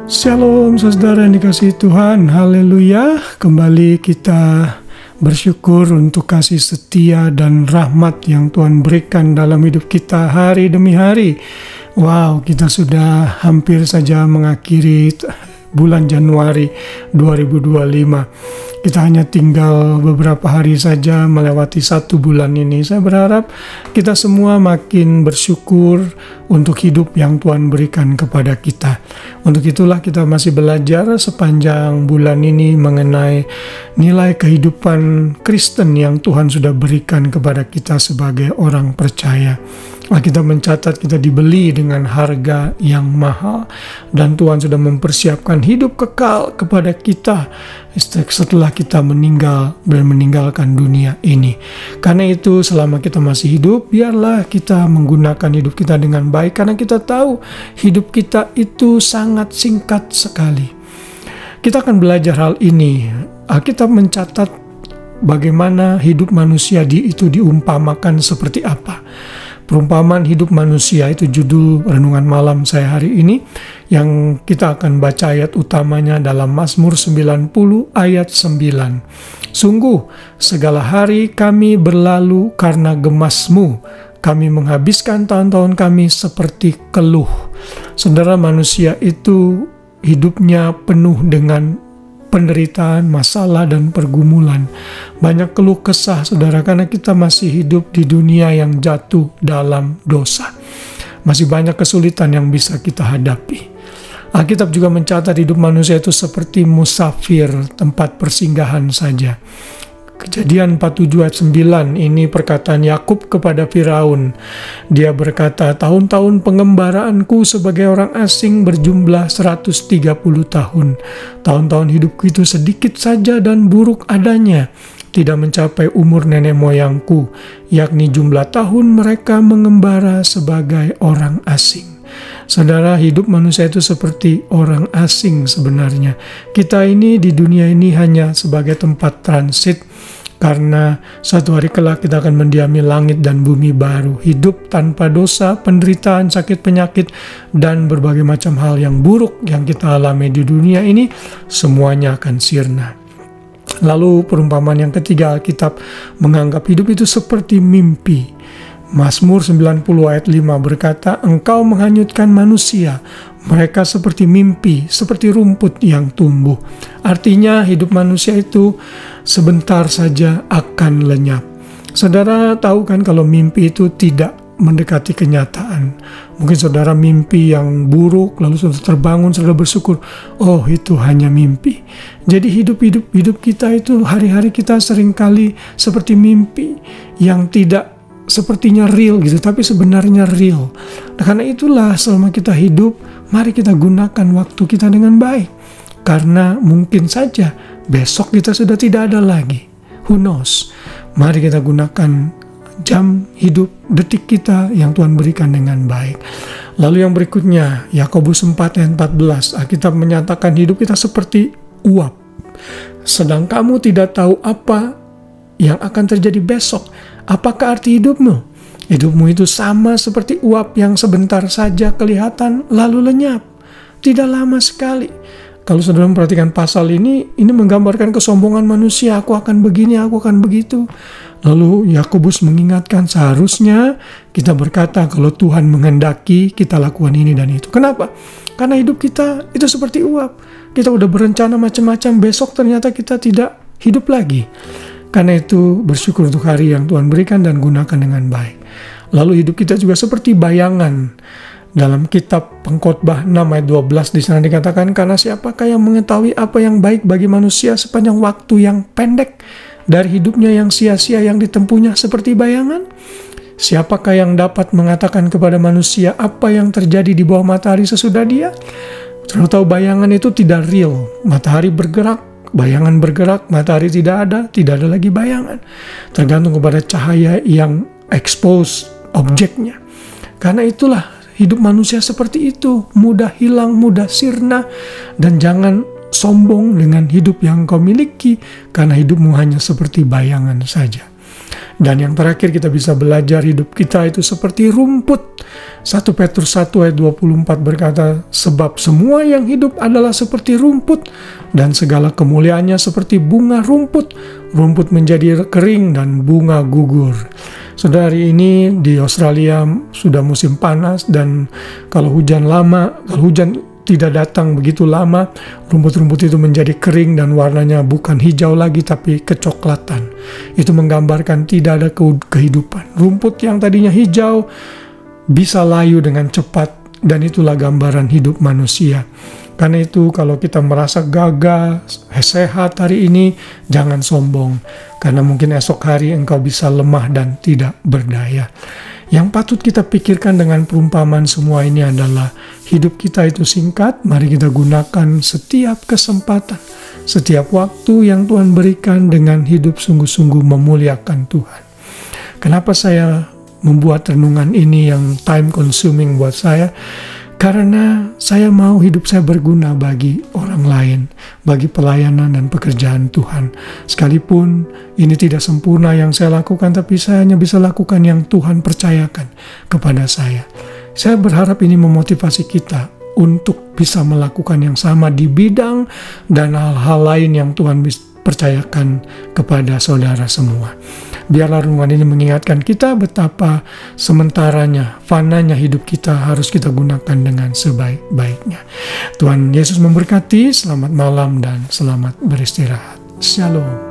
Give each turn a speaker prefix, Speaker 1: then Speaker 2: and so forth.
Speaker 1: Shalom saudara yang dikasihi Tuhan, haleluya. Kembali kita bersyukur untuk kasih setia dan rahmat yang Tuhan berikan dalam hidup kita hari demi hari. Wow, kita sudah hampir saja mengakhiri bulan Januari 2025. Kita hanya tinggal beberapa hari saja melewati satu bulan ini. Saya berharap kita semua makin bersyukur untuk hidup yang Tuhan berikan kepada kita. Untuk itulah kita masih belajar sepanjang bulan ini mengenai nilai kehidupan Kristen yang Tuhan sudah berikan kepada kita sebagai orang percaya. Kita mencatat kita dibeli dengan harga yang mahal, dan Tuhan sudah mempersiapkan hidup kekal kepada kita setelah kita meninggal dan meninggalkan dunia ini. Karena itu selama kita masih hidup, biarlah kita menggunakan hidup kita dengan baik, karena kita tahu hidup kita itu sangat singkat sekali. Kita akan belajar hal ini. Alkitab mencatat bagaimana hidup manusia itu diumpamakan seperti apa. Perumpamaan hidup manusia itu judul renungan malam saya hari ini, yang kita akan baca ayat utamanya dalam Mazmur 90 ayat 9. Sungguh segala hari kami berlalu karena gemas-Mu, kami menghabiskan tahun-tahun kami seperti keluh. Saudara, manusia itu hidupnya penuh dengan penderitaan, masalah, dan pergumulan. Banyak keluh kesah, saudara, karena kita masih hidup di dunia yang jatuh dalam dosa. Masih banyak kesulitan yang bisa kita hadapi. Alkitab juga mencatat hidup manusia itu seperti musafir, tempat persinggahan saja. Kejadian 47 ayat 9, ini perkataan Yakub kepada Firaun. Dia berkata, tahun-tahun pengembaraanku sebagai orang asing berjumlah 130 tahun. Tahun-tahun hidupku itu sedikit saja dan buruk adanya, tidak mencapai umur nenek moyangku, yakni jumlah tahun mereka mengembara sebagai orang asing. Saudara, hidup manusia itu seperti orang asing sebenarnya. Kita ini di dunia ini hanya sebagai tempat transit, karena suatu hari kelak kita akan mendiami langit dan bumi baru. Hidup tanpa dosa, penderitaan, sakit penyakit, dan berbagai macam hal yang buruk yang kita alami di dunia ini, semuanya akan sirna. Lalu perumpamaan yang ketiga, Alkitab menganggap hidup itu seperti mimpi. Mazmur 90 ayat 5 berkata, Engkau menghanyutkan manusia, mereka seperti mimpi, seperti rumput yang tumbuh. Artinya hidup manusia itu sebentar saja akan lenyap. Saudara tahu kan kalau mimpi itu tidak mendekati kenyataan. Mungkin saudara mimpi yang buruk, lalu saudara terbangun, saudara bersyukur, oh itu hanya mimpi. Jadi hidup kita itu, hari-hari kita seringkali seperti mimpi yang tidak sepertinya real gitu, tapi sebenarnya real. Nah, karena itulah selama kita hidup, mari kita gunakan waktu kita dengan baik. Karena mungkin saja besok kita sudah tidak ada lagi. Who knows? Mari kita gunakan jam hidup, detik kita yang Tuhan berikan dengan baik. Lalu yang berikutnya, Yakobus 4 ayat 14, Alkitab menyatakan hidup kita seperti uap. Sedang kamu tidak tahu apa yang akan terjadi besok. Apakah arti hidupmu? Hidupmu itu sama seperti uap yang sebentar saja kelihatan lalu lenyap. Tidak lama sekali. Kalau saudara memperhatikan pasal ini menggambarkan kesombongan manusia. Aku akan begini, aku akan begitu. Lalu Yakobus mengingatkan seharusnya kita berkata kalau Tuhan menghendaki kita lakukan ini dan itu. Kenapa? Karena hidup kita itu seperti uap. Kita udah berencana macam-macam, besok ternyata kita tidak hidup lagi. Karena itu bersyukur untuk hari yang Tuhan berikan dan gunakan dengan baik. Lalu hidup kita juga seperti bayangan. Dalam kitab Pengkhotbah 6 ayat 12 di sana dikatakan, karena siapakah yang mengetahui apa yang baik bagi manusia sepanjang waktu yang pendek dari hidupnya yang sia-sia yang ditempuhnya seperti bayangan? Siapakah yang dapat mengatakan kepada manusia apa yang terjadi di bawah matahari sesudah dia? Terlalu tahu bayangan itu tidak real. Matahari bergerak, bayangan bergerak, matahari tidak ada lagi bayangan. Tergantung kepada cahaya yang expose objeknya. Karena itulah hidup manusia seperti itu, mudah hilang, mudah sirna, dan jangan sombong dengan hidup yang kau miliki, karena hidupmu hanya seperti bayangan saja. Dan yang terakhir kita bisa belajar hidup kita itu seperti rumput. 1 Petrus 1 ayat 24 berkata, sebab semua yang hidup adalah seperti rumput, dan segala kemuliaannya seperti bunga rumput. Rumput menjadi kering dan bunga gugur. Saudari, ini di Australia sudah musim panas, dan kalau hujan tidak datang begitu lama, rumput-rumput itu menjadi kering dan warnanya bukan hijau lagi tapi kecoklatan. Itu menggambarkan tidak ada kehidupan. Rumput yang tadinya hijau bisa layu dengan cepat, dan itulah gambaran hidup manusia. Karena itu kalau kita merasa gagah, sehat hari ini, jangan sombong. Karena mungkin esok hari engkau bisa lemah dan tidak berdaya. Yang patut kita pikirkan dengan perumpamaan semua ini adalah hidup kita itu singkat, mari kita gunakan setiap kesempatan, setiap waktu yang Tuhan berikan dengan hidup sungguh-sungguh memuliakan Tuhan. Kenapa saya membuat renungan ini yang time consuming buat saya? Karena saya mau hidup saya berguna bagi orang lain, bagi pelayanan dan pekerjaan Tuhan. Sekalipun ini tidak sempurna yang saya lakukan, tapi saya hanya bisa lakukan yang Tuhan percayakan kepada saya. Saya berharap ini memotivasi kita untuk bisa melakukan yang sama di bidang dan hal-hal lain yang Tuhan percayakan kepada saudara semua. Biarlah renungan ini mengingatkan kita betapa sementaranya, fananya hidup kita harus kita gunakan dengan sebaik-baiknya. Tuhan Yesus memberkati, selamat malam dan selamat beristirahat. Shalom.